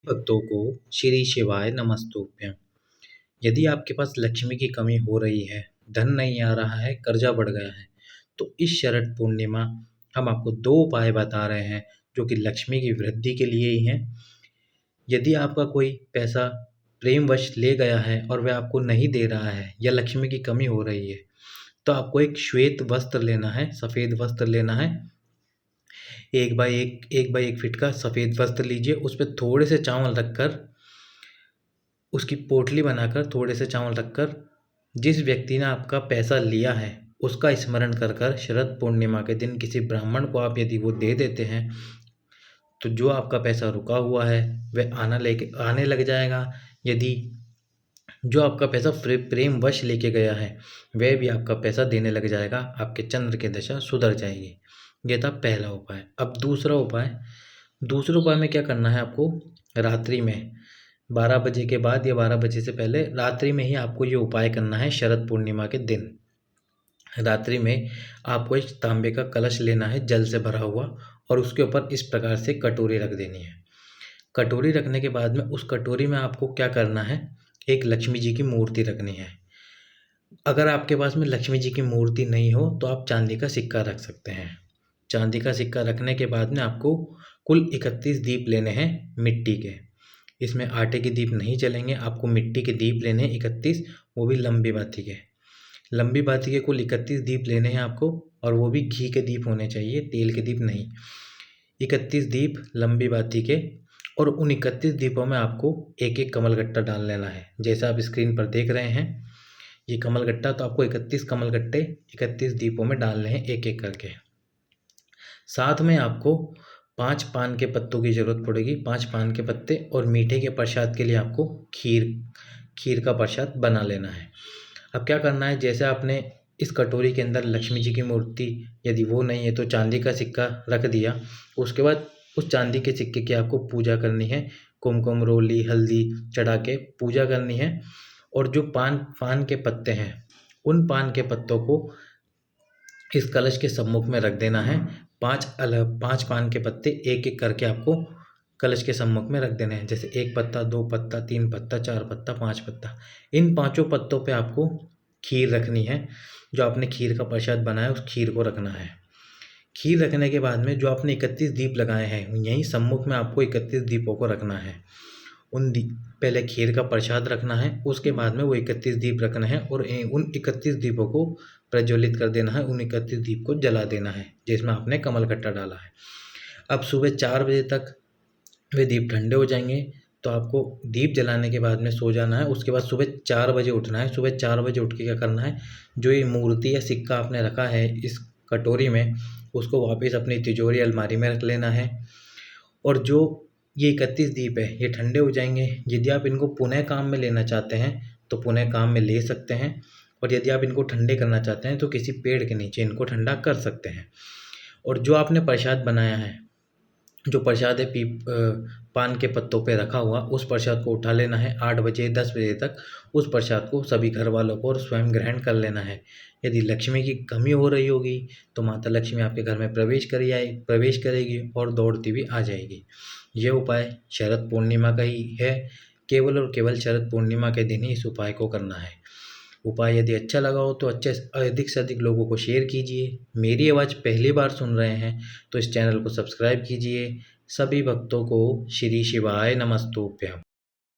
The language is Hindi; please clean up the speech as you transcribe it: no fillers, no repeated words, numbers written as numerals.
भक्तों को श्री शिवाय नमस्तुभ्यं। यदि आपके पास लक्ष्मी की कमी हो रही है, धन नहीं आ रहा है, कर्जा बढ़ गया है, तो इस शरद पूर्णिमा हम आपको 2 उपाय बता रहे हैं जो कि लक्ष्मी की वृद्धि के लिए ही हैं। यदि आपका कोई पैसा प्रेमवश ले गया है और वह आपको नहीं दे रहा है या लक्ष्मी की कमी हो रही है, तो आपको एक श्वेत वस्त्र लेना है, सफ़ेद वस्त्र लेना है। 1 बाई 1 फीट का सफ़ेद वस्त्र लीजिए, उस पे थोड़े से चावल रखकर, उसकी पोटली बनाकर थोड़े से चावल रखकर, जिस व्यक्ति ने आपका पैसा लिया है उसका स्मरण कर कर शरद पूर्णिमा के दिन किसी ब्राह्मण को आप यदि वो दे देते हैं, तो जो आपका पैसा रुका हुआ है वह आने लग जाएगा। यदि जो आपका पैसा प्रेमवश लेके गया है वह भी आपका पैसा देने लग जाएगा, आपके चंद्र की दशा सुधर जाएगी। ये था पहला उपाय। अब दूसरे उपाय में क्या करना है आपको, रात्रि में 12 बजे के बाद या 12 बजे से पहले रात्रि में ही आपको ये उपाय करना है। शरद पूर्णिमा के दिन रात्रि में आपको एक तांबे का कलश लेना है जल से भरा हुआ, और उसके ऊपर इस प्रकार से कटोरी रख देनी है। कटोरी रखने के बाद में उस कटोरी में आपको क्या करना है, एक लक्ष्मी जी की मूर्ति रखनी है। अगर आपके पास में लक्ष्मी जी की मूर्ति नहीं हो तो आप चांदी का सिक्का रख सकते हैं। चांदी का सिक्का रखने के बाद में आपको कुल 31 दीप लेने हैं मिट्टी के। इसमें आटे के दीप नहीं चलेंगे, आपको मिट्टी के दीप लेने हैं 31, वो भी लंबी बाती के। लंबी बाती के कुल 31 दीप लेने हैं आपको, और वो भी घी के दीप होने चाहिए, तेल के दीप नहीं। 31 दीप लंबी बाती के, और उन 31 दीपों में आपको एक एक कमलगट्टा डाल लेना है। जैसा आप स्क्रीन पर देख रहे हैं ये कमलगट्टा, तो आपको 31 कमलगट्टे 31 दीपों में डालने हैं एक एक करके। साथ में आपको 5 पान के पत्तों की ज़रूरत पड़ेगी, 5 पान के पत्ते, और मीठे के प्रसाद के लिए आपको खीर का प्रसाद बना लेना है। अब क्या करना है, जैसे आपने इस कटोरी के अंदर लक्ष्मी जी की मूर्ति, यदि वो नहीं है तो चांदी का सिक्का रख दिया। उसके बाद उस चांदी के सिक्के की आपको पूजा करनी है, कुमकुम रोली हल्दी चढ़ा के पूजा करनी है। और जो पान के पत्ते हैं, उन पान के पत्तों को इस कलश के सम्मुख में रख देना है। 5 पान के पत्ते एक एक करके आपको कलश के सम्मुख में रख देने हैं। जैसे 1 पत्ता, 2 पत्ता, 3 पत्ता, 4 पत्ता, 5 पत्ता। इन 5 पत्तों पे आपको खीर रखनी है। जो आपने खीर का प्रसाद बनाया उस खीर को रखना है। खीर रखने के बाद में जो आपने 31 दीप लगाए हैं, यहीं सम्मुख में आपको 31 दीपों को रखना है। पहले खीर का प्रसाद रखना है, उसके बाद में वो 31 दीप रखना है, और उन 31 दीपों को प्रज्वलित कर देना है। उन 31 दीप को जला देना है जिसमें आपने कमलगट्टा डाला है। अब सुबह 4 बजे तक वे दीप ठंडे हो जाएंगे, तो आपको दीप जलाने के बाद में सो जाना है। उसके बाद सुबह 4 बजे उठना है। सुबह 4 बजे उठ के क्या करना है, जो ये मूर्ति या सिक्का आपने रखा है इस कटोरी में, उसको वापस अपनी तिजोरी अलमारी में रख लेना है। और जो ये 31 दीप है ये ठंडे हो जाएंगे। यदि आप इनको पुनः काम में लेना चाहते हैं तो पुनः काम में ले सकते हैं, और यदि आप इनको ठंडे करना चाहते हैं तो किसी पेड़ के नीचे इनको ठंडा कर सकते हैं। और जो आपने प्रसाद बनाया है, जो प्रसाद है पान के पत्तों पे रखा हुआ, उस प्रसाद को उठा लेना है। 8 बजे 10 बजे तक उस प्रसाद को सभी घर वालों को और स्वयं ग्रहण कर लेना है। यदि लक्ष्मी की कमी हो रही होगी तो माता लक्ष्मी आपके घर में प्रवेश करेगी और दौड़ती भी आ जाएगी। यह उपाय शरद पूर्णिमा का ही है। केवल और केवल शरद पूर्णिमा के दिन ही इस उपाय को करना है। उपाय यदि अच्छा लगा हो तो अधिक से अधिक लोगों को शेयर कीजिए। मेरी आवाज़ पहली बार सुन रहे हैं तो इस चैनल को सब्सक्राइब कीजिए। सभी भक्तों को श्री शिवाय नमस्तुभ्यं।